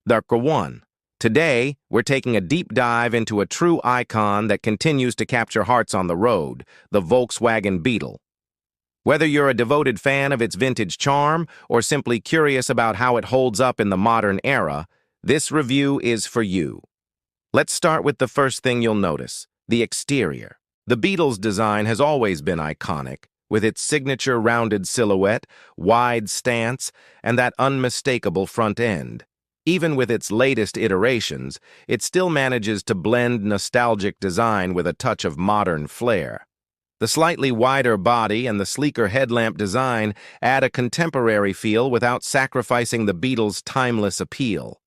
Darker 1. Today, we're taking a deep dive into a true icon that continues to capture hearts on the road, the Volkswagen Beetle. Whether you're a devoted fan of its vintage charm or simply curious about how it holds up in the modern era, this review is for you. Let's start with the first thing you'll notice, the exterior. The Beetle's design has always been iconic, with its signature rounded silhouette, wide stance, and that unmistakable front end. Even with its latest iterations, it still manages to blend nostalgic design with a touch of modern flair. The slightly wider body and the sleeker headlamp design add a contemporary feel without sacrificing the Beetle's timeless appeal.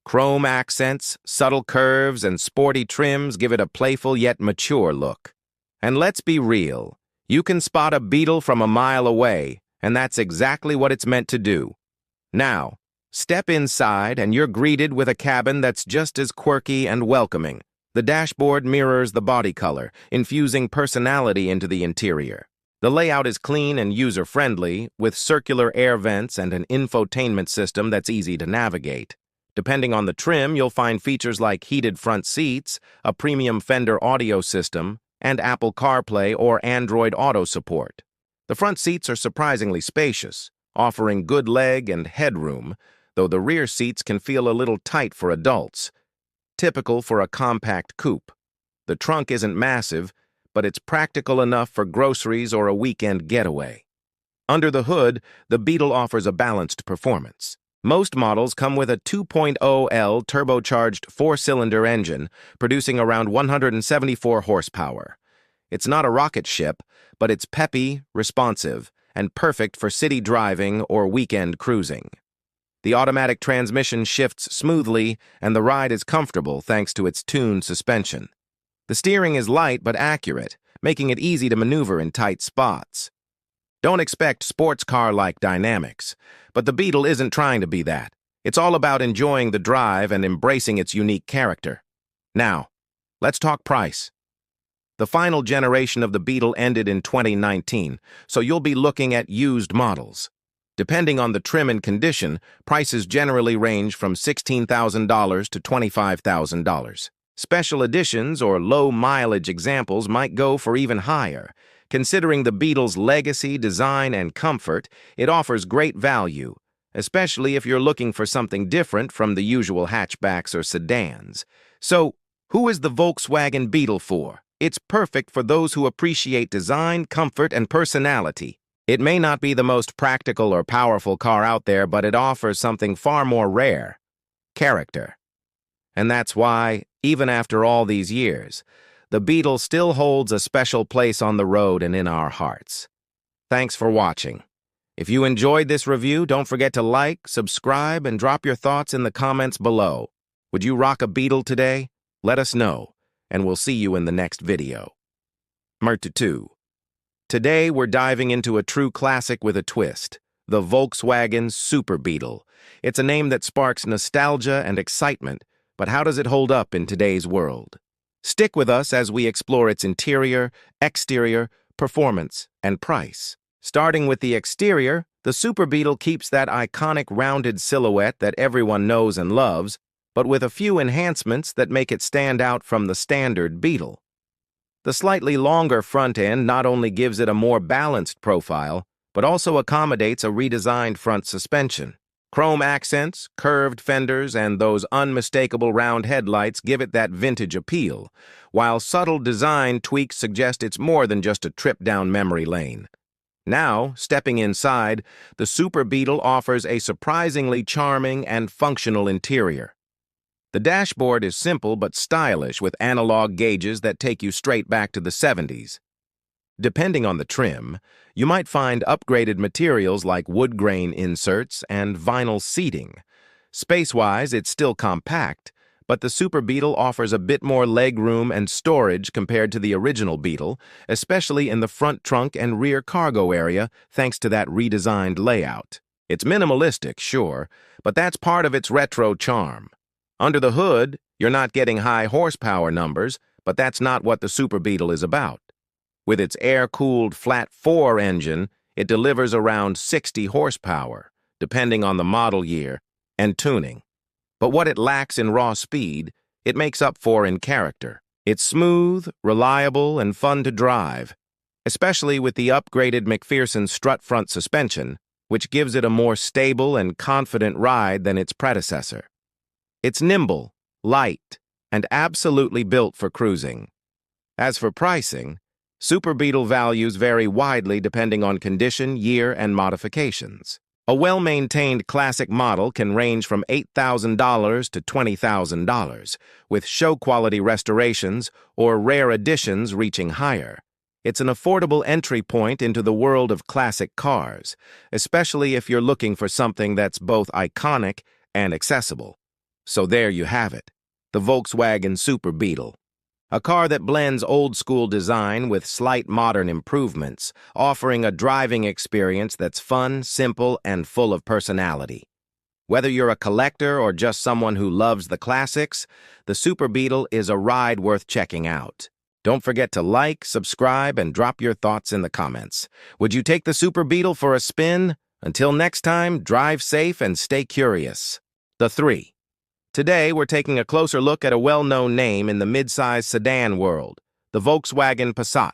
Chrome accents, subtle curves, and sporty trims give it a playful yet mature look. And let's be real, you can spot a Beetle from a mile away, and that's exactly what it's meant to do. Now, step inside and you're greeted with a cabin that's just as quirky and welcoming. The dashboard mirrors the body color, infusing personality into the interior. The layout is clean and user-friendly, with circular air vents and an infotainment system that's easy to navigate. Depending on the trim, you'll find features like heated front seats, a premium Fender audio system, and Apple CarPlay or Android Auto support. The front seats are surprisingly spacious, offering good leg and headroom, though the rear seats can feel a little tight for adults, typical for a compact coupe. The trunk isn't massive, but it's practical enough for groceries or a weekend getaway. Under the hood, the Beetle offers a balanced performance. Most models come with a 2.0L turbocharged four-cylinder engine, producing around 174 horsepower. It's not a rocket ship, but it's peppy, responsive, and perfect for city driving or weekend cruising. The automatic transmission shifts smoothly, and the ride is comfortable thanks to its tuned suspension. The steering is light but accurate, making it easy to maneuver in tight spots. Don't expect sports car-like dynamics, but the Beetle isn't trying to be that. It's all about enjoying the drive and embracing its unique character. Now, let's talk price. The final generation of the Beetle ended in 2019, so you'll be looking at used models. Depending on the trim and condition, prices generally range from $16,000 to $25,000. Special editions or low-mileage examples might go for even higher. Considering the Beetle's legacy, design, and comfort, it offers great value, especially if you're looking for something different from the usual hatchbacks or sedans. So, who is the Volkswagen Beetle for? It's perfect for those who appreciate design, comfort, and personality. It may not be the most practical or powerful car out there, but it offers something far more rare: character. And that's why, even after all these years, the Beetle still holds a special place on the road and in our hearts. Thanks for watching. If you enjoyed this review, don't forget to like, subscribe, and drop your thoughts in the comments below. Would you rock a Beetle today? Let us know, and we'll see you in the next video. Murta 2. Today, we're diving into a true classic with a twist, the Volkswagen Super Beetle. It's a name that sparks nostalgia and excitement, but how does it hold up in today's world? Stick with us as we explore its interior, exterior, performance, and price. Starting with the exterior, the Super Beetle keeps that iconic rounded silhouette that everyone knows and loves, but with a few enhancements that make it stand out from the standard Beetle. The slightly longer front end not only gives it a more balanced profile, but also accommodates a redesigned front suspension. Chrome accents, curved fenders, and those unmistakable round headlights give it that vintage appeal, while subtle design tweaks suggest it's more than just a trip down memory lane. Now, stepping inside, the Super Beetle offers a surprisingly charming and functional interior. The dashboard is simple but stylish, with analog gauges that take you straight back to the 70s. Depending on the trim, you might find upgraded materials like wood grain inserts and vinyl seating. Space-wise, it's still compact, but the Super Beetle offers a bit more legroom and storage compared to the original Beetle, especially in the front trunk and rear cargo area, thanks to that redesigned layout. It's minimalistic, sure, but that's part of its retro charm. Under the hood, you're not getting high horsepower numbers, but that's not what the Super Beetle is about. With its air-cooled flat-4 engine, it delivers around 60 horsepower, depending on the model year and tuning. But what it lacks in raw speed, it makes up for in character. It's smooth, reliable, and fun to drive, especially with the upgraded McPherson strut front suspension, which gives it a more stable and confident ride than its predecessor. It's nimble, light, and absolutely built for cruising. As for pricing, Super Beetle values vary widely depending on condition, year, and modifications. A well-maintained classic model can range from $8,000 to $20,000, with show-quality restorations or rare additions reaching higher. It's an affordable entry point into the world of classic cars, especially if you're looking for something that's both iconic and accessible. So there you have it, the Volkswagen Super Beetle. A car that blends old-school design with slight modern improvements, offering a driving experience that's fun, simple, and full of personality. Whether you're a collector or just someone who loves the classics, the Super Beetle is a ride worth checking out. Don't forget to like, subscribe, and drop your thoughts in the comments. Would you take the Super Beetle for a spin? Until next time, drive safe and stay curious. The 3. Today, we're taking a closer look at a well-known name in the mid-size sedan world, the Volkswagen Passat.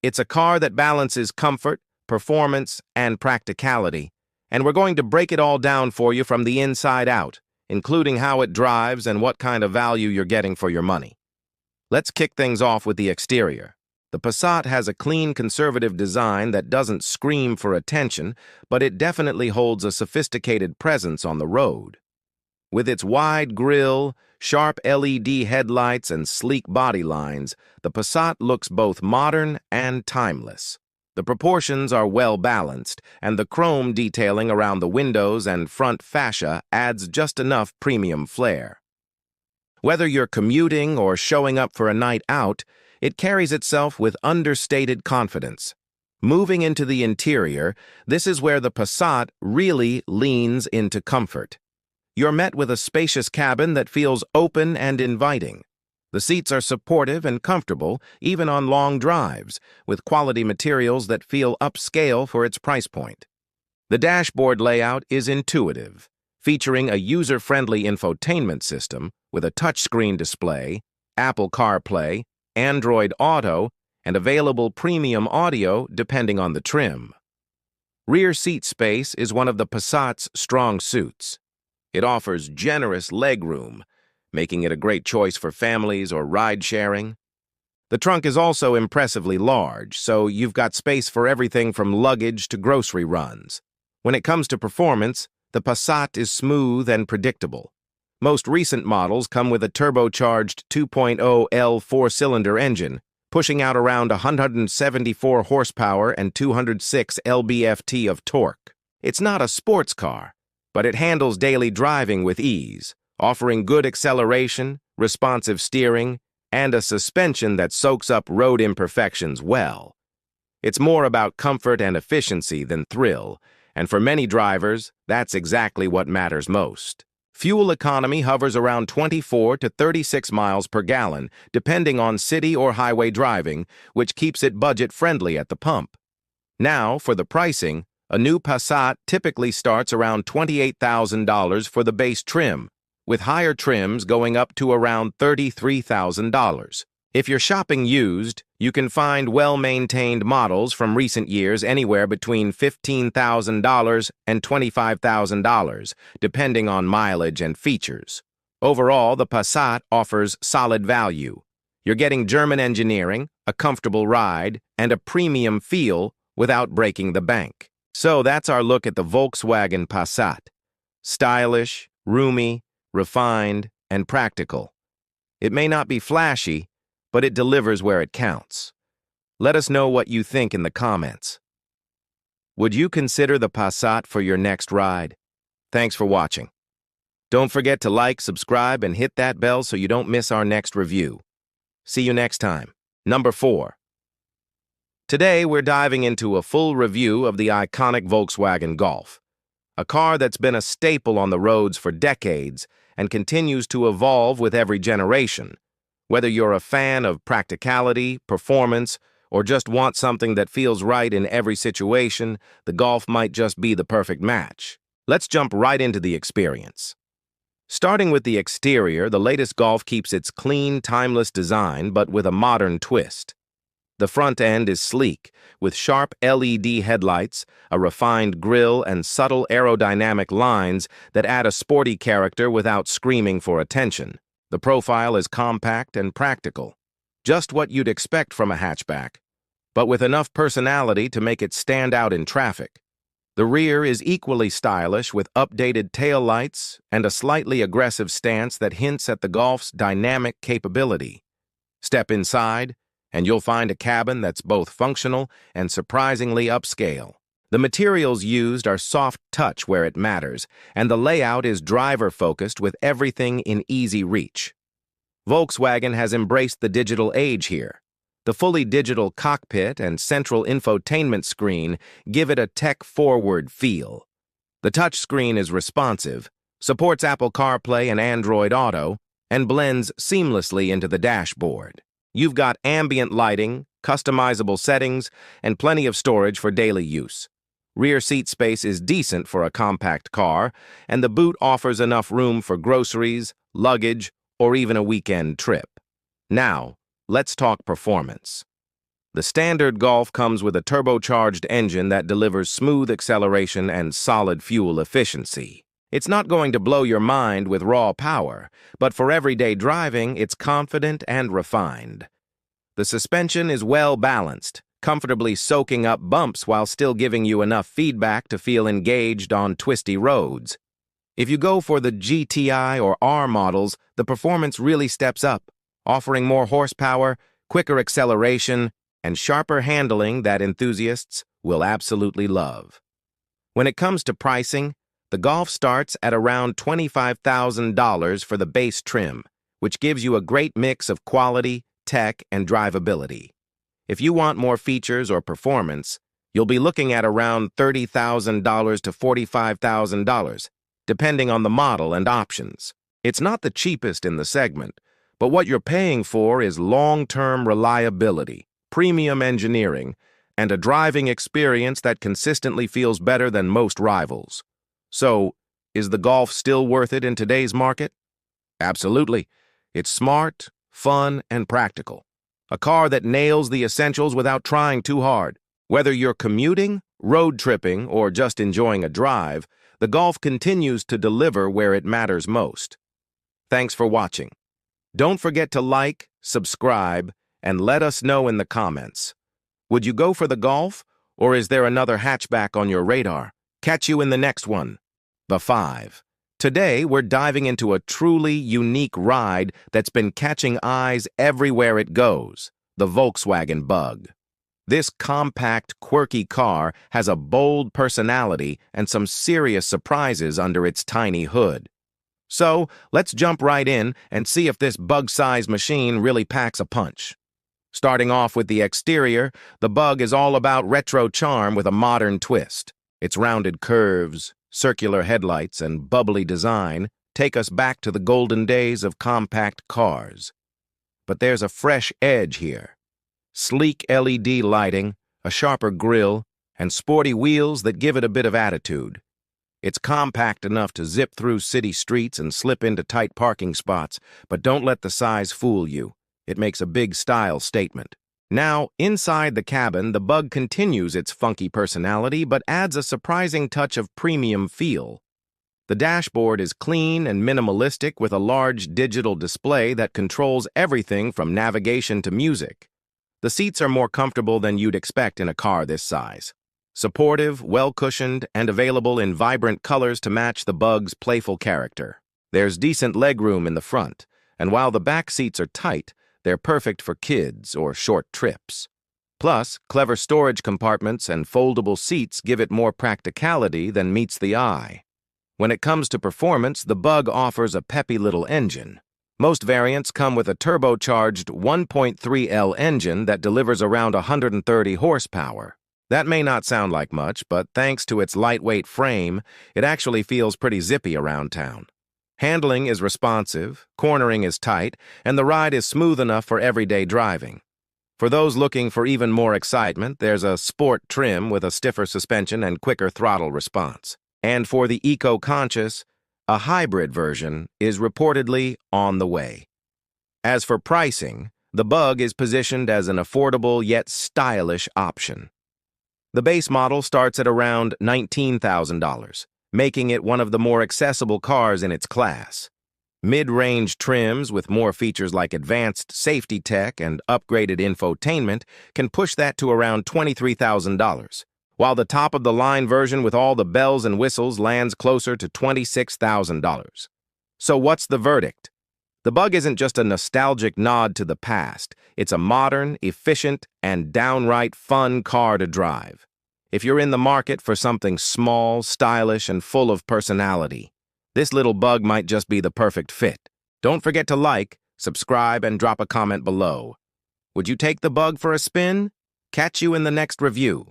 It's a car that balances comfort, performance, and practicality, and we're going to break it all down for you from the inside out, including how it drives and what kind of value you're getting for your money. Let's kick things off with the exterior. The Passat has a clean, conservative design that doesn't scream for attention, but it definitely holds a sophisticated presence on the road. With its wide grille, sharp LED headlights, and sleek body lines, the Passat looks both modern and timeless. The proportions are well balanced, and the chrome detailing around the windows and front fascia adds just enough premium flair. Whether you're commuting or showing up for a night out, it carries itself with understated confidence. Moving into the interior, this is where the Passat really leans into comfort. You're met with a spacious cabin that feels open and inviting. The seats are supportive and comfortable, even on long drives, with quality materials that feel upscale for its price point. The dashboard layout is intuitive, featuring a user-friendly infotainment system with a touchscreen display, Apple CarPlay, Android Auto, and available premium audio depending on the trim. Rear seat space is one of the Passat's strong suits. It offers generous legroom, making it a great choice for families or ride-sharing. The trunk is also impressively large, so you've got space for everything from luggage to grocery runs. When it comes to performance, the Passat is smooth and predictable. Most recent models come with a turbocharged 2.0 L four-cylinder engine, pushing out around 174 horsepower and 206 lb-ft of torque. It's not a sports car, but it handles daily driving with ease, offering good acceleration, responsive steering, and a suspension that soaks up road imperfections well. It's more about comfort and efficiency than thrill, and for many drivers, that's exactly what matters most. Fuel economy hovers around 24 to 36 miles per gallon, depending on city or highway driving, which keeps it budget-friendly at the pump. Now, for the pricing, a new Passat typically starts around $28,000 for the base trim, with higher trims going up to around $33,000. If you're shopping used, you can find well-maintained models from recent years anywhere between $15,000 and $25,000, depending on mileage and features. Overall, the Passat offers solid value. You're getting German engineering, a comfortable ride, and a premium feel without breaking the bank. So that's our look at the Volkswagen Passat. Stylish, roomy, refined, and practical. It may not be flashy, but it delivers where it counts. Let us know what you think in the comments. Would you consider the Passat for your next ride? Thanks for watching. Don't forget to like, subscribe, and hit that bell so you don't miss our next review. See you next time. Number 4. Today, we're diving into a full review of the iconic Volkswagen Golf, a car that's been a staple on the roads for decades and continues to evolve with every generation. Whether you're a fan of practicality, performance, or just want something that feels right in every situation, the Golf might just be the perfect match. Let's jump right into the experience. Starting with the exterior, the latest Golf keeps its clean, timeless design, but with a modern twist. The front end is sleek, with sharp LED headlights, a refined grille, and subtle aerodynamic lines that add a sporty character without screaming for attention. The profile is compact and practical, just what you'd expect from a hatchback, but with enough personality to make it stand out in traffic. The rear is equally stylish with updated taillights and a slightly aggressive stance that hints at the Golf's dynamic capability. Step inside, and you'll find a cabin that's both functional and surprisingly upscale. The materials used are soft touch where it matters, and the layout is driver-focused with everything in easy reach. Volkswagen has embraced the digital age here. The fully digital cockpit and central infotainment screen give it a tech-forward feel. The touchscreen is responsive, supports Apple CarPlay and Android Auto, and blends seamlessly into the dashboard. You've got ambient lighting, customizable settings, and plenty of storage for daily use. Rear seat space is decent for a compact car, and the boot offers enough room for groceries, luggage, or even a weekend trip. Now, let's talk performance. The standard Golf comes with a turbocharged engine that delivers smooth acceleration and solid fuel efficiency. It's not going to blow your mind with raw power, but for everyday driving, it's confident and refined. The suspension is well balanced, comfortably soaking up bumps while still giving you enough feedback to feel engaged on twisty roads. If you go for the GTI or R models, the performance really steps up, offering more horsepower, quicker acceleration, and sharper handling that enthusiasts will absolutely love. When it comes to pricing, the Golf starts at around $25,000 for the base trim, which gives you a great mix of quality, tech, and drivability. If you want more features or performance, you'll be looking at around $30,000 to $45,000, depending on the model and options. It's not the cheapest in the segment, but what you're paying for is long-term reliability, premium engineering, and a driving experience that consistently feels better than most rivals. So, is the Golf still worth it in today's market? Absolutely. It's smart, fun, and practical. A car that nails the essentials without trying too hard. Whether you're commuting, road tripping, or just enjoying a drive, the Golf continues to deliver where it matters most. Thanks for watching. Don't forget to like, subscribe, and let us know in the comments. Would you go for the Golf, or is there another hatchback on your radar? Catch you in the next one. The 5. Today, we're diving into a truly unique ride that's been catching eyes everywhere it goes, the Volkswagen Bug. This compact, quirky car has a bold personality and some serious surprises under its tiny hood. So, let's jump right in and see if this bug-sized machine really packs a punch. Starting off with the exterior, the Bug is all about retro charm with a modern twist. Its rounded curves, circular headlights, and bubbly design take us back to the golden days of compact cars. But there's a fresh edge here. Sleek LED lighting, a sharper grille, and sporty wheels that give it a bit of attitude. It's compact enough to zip through city streets and slip into tight parking spots, but don't let the size fool you. It makes a big style statement. Now, inside the cabin, the Bug continues its funky personality, but adds a surprising touch of premium feel. The dashboard is clean and minimalistic with a large digital display that controls everything from navigation to music. The seats are more comfortable than you'd expect in a car this size. Supportive, well-cushioned, and available in vibrant colors to match the Bug's playful character. There's decent legroom in the front, and while the back seats are tight, they're perfect for kids or short trips. Plus, clever storage compartments and foldable seats give it more practicality than meets the eye. When it comes to performance, the Bug offers a peppy little engine. Most variants come with a turbocharged 1.3L engine that delivers around 130 horsepower. That may not sound like much, but thanks to its lightweight frame, it actually feels pretty zippy around town. Handling is responsive, cornering is tight, and the ride is smooth enough for everyday driving. For those looking for even more excitement, there's a sport trim with a stiffer suspension and quicker throttle response. And for the eco-conscious, A hybrid version is reportedly on the way. As for pricing, the Bug is positioned as an affordable yet stylish option. The base model starts at around $19,000, making it one of the more accessible cars in its class. Mid-range trims with more features like advanced safety tech and upgraded infotainment can push that to around $23,000, while the top-of-the-line version with all the bells and whistles lands closer to $26,000. So what's the verdict? The Bug isn't just a nostalgic nod to the past. It's a modern, efficient, and downright fun car to drive. If you're in the market for something small, stylish, and full of personality, this little Bug might just be the perfect fit. Don't forget to like, subscribe, and drop a comment below. Would you take the Bug for a spin? Catch you in the next review.